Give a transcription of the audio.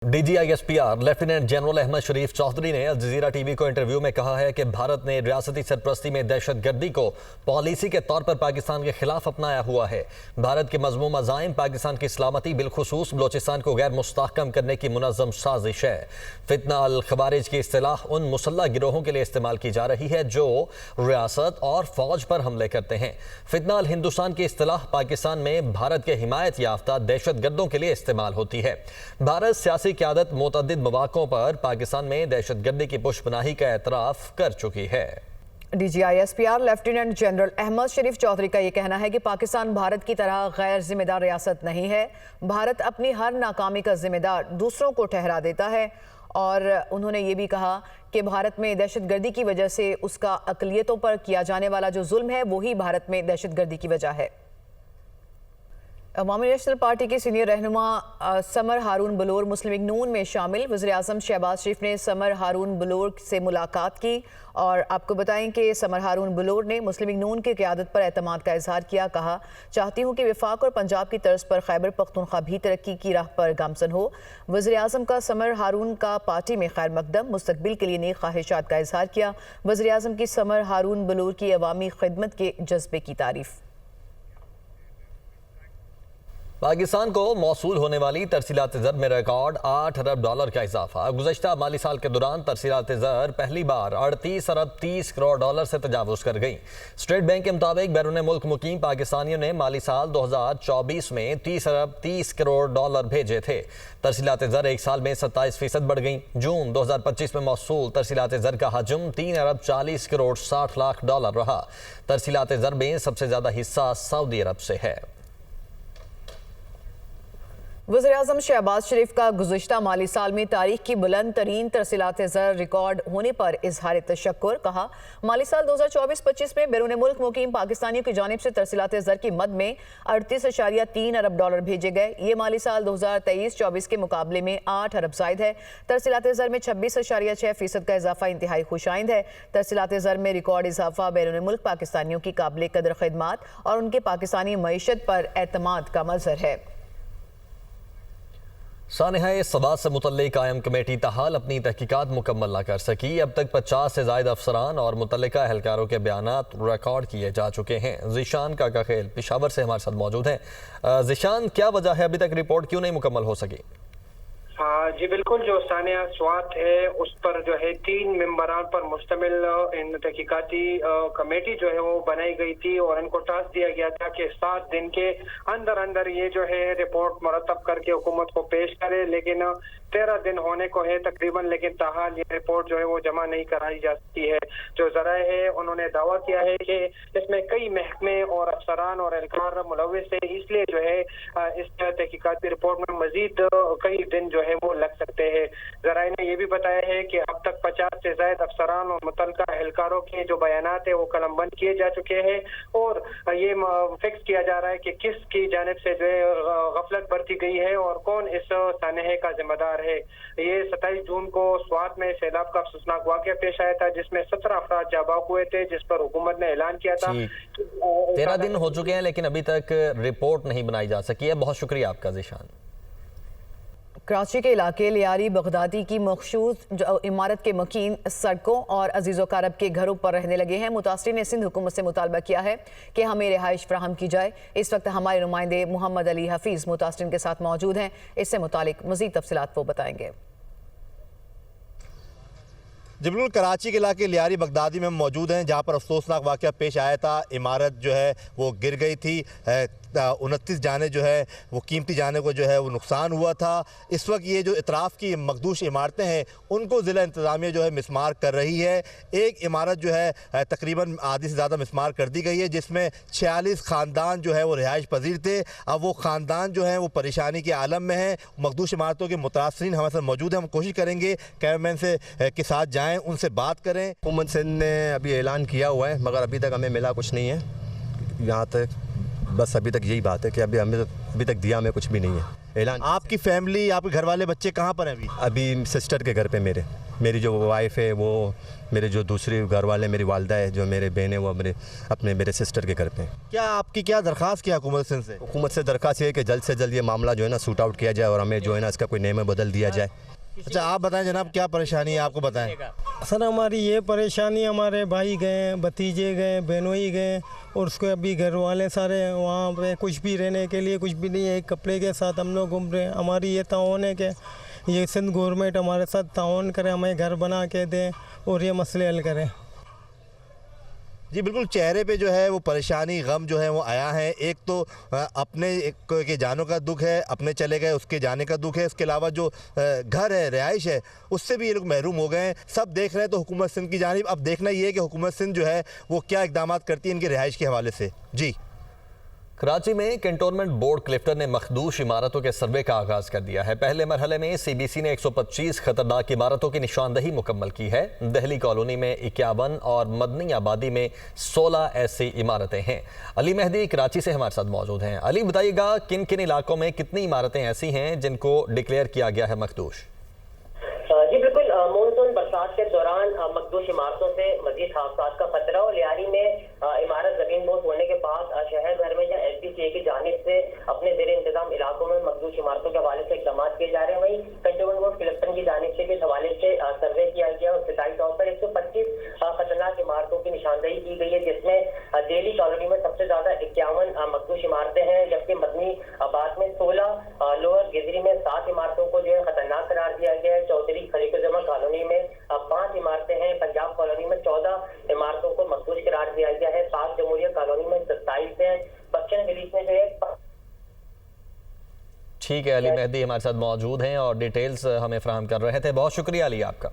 DGISPR lieutenant general Ahmad शरीफ चौधरी ने अल जजीरा TV को interview में कहा है कि भारत ने रियासती सरपरस्ती में दहशतगर्दी को पॉलिसी के तौर पर पाकिस्तान के खिलाफ अपनाया हुआ है। भारत के मजमूम अज़ाइम पाकिस्तान की सलामती बिलखुसूस बलोचिस्तान को गैर मुस्तहकम करने की मुनज़्ज़म साजिश है। फितना अल खवारिज की इस्तिलाह उन मुसल्लह गिरोहों के लिए इस्तेमाल की जा रही है जो रियासत और फौज पर हमले करते हैं। फितना अल हिंदुस्तान की इस्तिलाह पाकिस्तान में भारत के हिमायत याफ्ता दहशतगर्दों के लिए इस्तेमाल होती है। भारत सियासी क़यादत मुतअद्दिद मौक़ों पर पाकिस्तान में दहशतगर्दी की पुष्पनाही का एतराफ़ कर चुकी है। DGISPR लेफ्टिनेंट जनरल अहमद शरीफ चौधरी का ये कहना है कि पाकिस्तान भारत की तरह गैर जिम्मेदार रियासत नहीं है। भारत अपनी हर नाकामी का जिम्मेदार दूसरों को ठहरा देता है और उन्होंने ये भी कहा कि भारत में दहशतगर्दी की वजह से उसका अक़लियतों पर किया जाने वाला जो जुल्म है वही भारत में दहशतगर्दी की वजह है। अवामी नेशनल पार्टी के सीनियर रहनुमा समर हारून बलोर मुस्लिम लीग नून में शामिल। वज़ीर-ए-आज़म शहबाज शरीफ ने समर हारून बलोर से मुलाकात की और आपको बताएं कि समर हारून बलोर ने मुस्लिम लीग नून की क़यादत पर एतमाद का इजहार किया। कहा, चाहती हूँ कि वफाक और पंजाब की तर्ज पर खैबर पख्तूनख्वा भी तरक्की की राह पर गामजन हो। वज़ीर-ए-आज़म का समर हारून का पार्टी में खैर मकदम मुस्तकबिल के लिए नेक ख्वाहिशात का इजहार किया। वज़ीर-ए-आज़म की समर हारून बलोर की अवामी खिदमत के जज्बे की तारीफ। पाकिस्तान को मौसूल होने वाली तरसीलात ज़र में रिकॉर्ड $8 अरब का इजाफा। गुज़श्ता माली साल के दौरान तरसीलात ज़र पहली बार $38 अरब 30 करोड़ से तजावुज़ कर गई। स्टेट बैंक के मुताबिक बैरून मुल्क मुकीम पाकिस्तानियों ने माली साल 2024 में $30 अरब 30 करोड़ भेजे थे। तरसीलात ज़र एक साल में 27% बढ़ गई। जून 2025 में मौसूल तरसीलात ज़र का हजम $3 अरब 40 करोड़ 60 लाख रहा। तरसीलात ज़र में सबसे ज़्यादा हिस्सा सऊदी अरब से है। वज़ीर-ए-आज़म शहबाज शरीफ का गुज़श्ता माली साल में तारीख की बुलंद तरीन तरसीलात ज़र रिकॉर्ड होने पर इजहार तशक्कुर। कहा, माली साल 2024-25 में बैरून मुल्क मुकीम पाकिस्तानियों की जानिब से तरसीलात ज़र की मद में $38.3 अरब भेजे गए। ये माली साल 2023-24 के मुकाबले में 8 अरब ज़ायद है। तरसीलात ज़र में 26.6% का इजाफा इंतहाई खुशाइंद है। तरसीलात ज़र में रिकॉर्ड इजाफा बैरून मुल्क पाकिस्तानियों की काबिल कदर खिदमात और उनके पाकिस्तानी मईशत पर एतमाद का मज़हर है। सानिहा सवात से मुतल्लिक कायम कमेटी ताहाल अपनी तहकीकात मुकम्मल न कर सकी। अब तक 50 से ज़ायद अफसरान और मुतल्लिका एहलकारों के बयानात रिकॉर्ड किए जा चुके हैं। ज़ीशान काकाखेल पेशावर से हमारे साथ मौजूद हैं। ज़ीशान, क्या वजह है अभी तक रिपोर्ट क्यों नहीं मुकम्मल हो सकी? हाँ जी बिल्कुल, जो सानिया स्वात है उस पर जो है 3 मेंबरान पर मुश्तमिल इन तहकीकाती कमेटी जो है वो बनाई गई थी और इनको टास्क दिया गया था कि 7 दिन के अंदर अंदर ये जो है रिपोर्ट मुरतब करके हुकूमत को पेश करे, लेकिन 13 दिन होने को है तकरीबन, लेकिन ताहाल ये रिपोर्ट जो है वो जमा नहीं कराई जा सकती है। जो ज़राए है उन्होंने दावा किया है कि इसमें कई महकमे और अफसरान और एहलकार मुलव्वस है, इसलिए जो है इस तहकीकाती रिपोर्ट में मजीद कई दिन जो है वो लग सकते हैं। ज़राए ने यह भी बताया है कि अब तक 50 से ज़ायद अफसरान और मुतल्लिका एहलकारों के जो बयानात है वो कलमबंद किए जा चुके हैं और ये फिक्स किया जा रहा है कि किसकी जानिब से जो है गफलत बरती गई है और कौन इस सानहे का जिम्मेदार है। ये 27 जून को स्वात में सैलाब का अफसोसनाक वाक़या पेश आया था जिसमें 17 अफराद जाबाक हुए थे, जिस पर हुकूमत ने ऐलान किया था। 13 दिन हो चुके हैं लेकिन अभी तक रिपोर्ट नहीं बनाई जा सकी है। बहुत शुक्रिया आपका ज़ीशान। कराची के इलाके लियारी बगदादी की मखसूस इमारत के मकीन सड़कों और अजीज़ो कारब के घरों पर रहने लगे हैं। मुतासरीन ने सिंध हुकूमत से मुतालबा किया है कि हमें रिहाइश फराहम की जाए। इस वक्त हमारे नुमाइंदे मोहम्मद अली हफीज़ मुतासरीन के साथ मौजूद हैं। इससे मुतालिक मज़ीद तफसीलात वो बताएंगे। जी बिल्कुल, कराची के इलाके लियारी बगदादी में हम मौजूद हैं जहाँ पर अफसोसनाक वाक़या पेश आया था। इमारत जो है वो गिर गई थी। 29 जाने जो है वो कीमती जाने को जो है वो नुकसान हुआ था। इस वक्त ये जो इतराफ़ की मखदूश इमारतें हैं उनको ज़िला इंतज़ामिया जो है मिसमार कर रही है। एक इमारत जो है तकरीबन आधी से ज़्यादा मिसमार कर दी गई है जिसमें 46 ख़ानदान जो है वो रिहाइश पजीर थे। अब वो ख़ानदान जो है वो परेशानी के आलम में हैं। मखदूश इमारतों के मुतासरीन हमारे साथ मौजूद हैं। हम कोशिश करेंगे कैमरामैन से के साथ जाएँ, उनसे बात करें। हुकूमत सिंध ने अभी ऐलान किया हुआ है मगर अभी तक हमें मिला कुछ नहीं है। यहाँ तक बस अभी तक यही बात है कि अभी तक दिया हमें कुछ भी नहीं है। ऐलान। आपकी फैमिली, आपके घर वाले बच्चे कहाँ पर हैं अभी? अभी सिस्टर के घर पे मेरी जो वाइफ है वो, मेरे जो दूसरे घर वाले, मेरी वालदा है, जो मेरे बहन है वो मेरे सिस्टर के घर पे। क्या आपकी क्या दरख्वास्त किया हुकूमत सिंध से? हुकूमत से दरख्वास्त है कि जल्द से जल्द ये मामला जो है ना सूट आउट किया जाए और हमें जो है ना इसका कोई नेम बदल दिया जाए। अच्छा, आप बताएं जनाब, क्या परेशानी है, आपको बताएं। सर हमारी ये परेशानी, हमारे भाई गए, भतीजे गए, बहनोई गए और उसके अभी घर वाले सारे वहाँ पे, कुछ भी रहने के लिए कुछ भी नहीं है, एक कपड़े के साथ हम लोग घूम रहे हैं। हमारी ये ताउन है कि ये सिंध गवर्नमेंट हमारे साथ ताउन करे, हमें घर बना के दें और ये मसले हल करें। जी बिल्कुल, चेहरे पे जो है वो परेशानी, गम जो है वो आया है। एक तो अपने के जानों का दुख है, अपने चले गए उसके जाने का दुख है, इसके अलावा जो घर है, रिहाइश है, उससे भी ये लोग महरूम हो गए हैं। सब देख रहे हैं तो हुकूमत सिंध की जानिब। अब देखना ये है कि हुकूमत सिंध जो है वो क्या इकदाम करती है इनके रिहाइश के हवाले से। जी, कराची में कैंटोनमेंट बोर्ड क्लिफ्टन ने मखदूश इमारतों के सर्वे का आगाज कर दिया है। पहले मरहले में CBC ने 125 खतरनाक इमारतों की निशानदही मुकम्मल की है। दहली कॉलोनी में 51 और मदनी आबादी में 16 ऐसी इमारतें हैं। अली मेहदी कराची से हमारे साथ मौजूद हैं। अली, बताइएगा किन किन इलाकों में कितनी इमारतें ऐसी हैं जिनको डिक्लेयर किया गया है मखदूश? जी बिल्कुल, मानसून बरसात के दौरान मखदूश इमारतों से मजीद हादसात का खतरा। और लियारी में इमारत जमीनदोज होने के बाद शहर भर में या SPCA की जानिब से अपने जेर इंतजाम इलाकों में मखदूश इमारतों के हवाले से इकदाम किए जा रहे हैं। वहीं कैंटोनमेंट बोर्ड क्लिफ्टन की जानिब से भी इस हवाले से सर्वे किया गया और इब्तदाई तौर पर 125 खतरनाक इमारतों की निशानदही की गई है, जिसमें दिल्ली कॉलोनी में सबसे ज्यादा 51 मखदूश इमारतें हैं, जबकि मदनी आबाद में 16, लोअर गिजरी में 7 इमारतों को जो है खतरनाक करार दिया गया है। चौधरी खलीकुज़्ज़मान कॉलोनी में 5 इमारतें हैं, पंजाब कॉलोनी में 14 इमारतों को मखदूश करार दिया गया है, पाक जमहूरिया कॉलोनी में 27 है, बख्शन विलेज में जो है। ठीक है, अली मेहदी हमारे साथ मौजूद हैं और डिटेल्स हमें फराहम कर रहे थे। बहुत शुक्रिया अली आपका।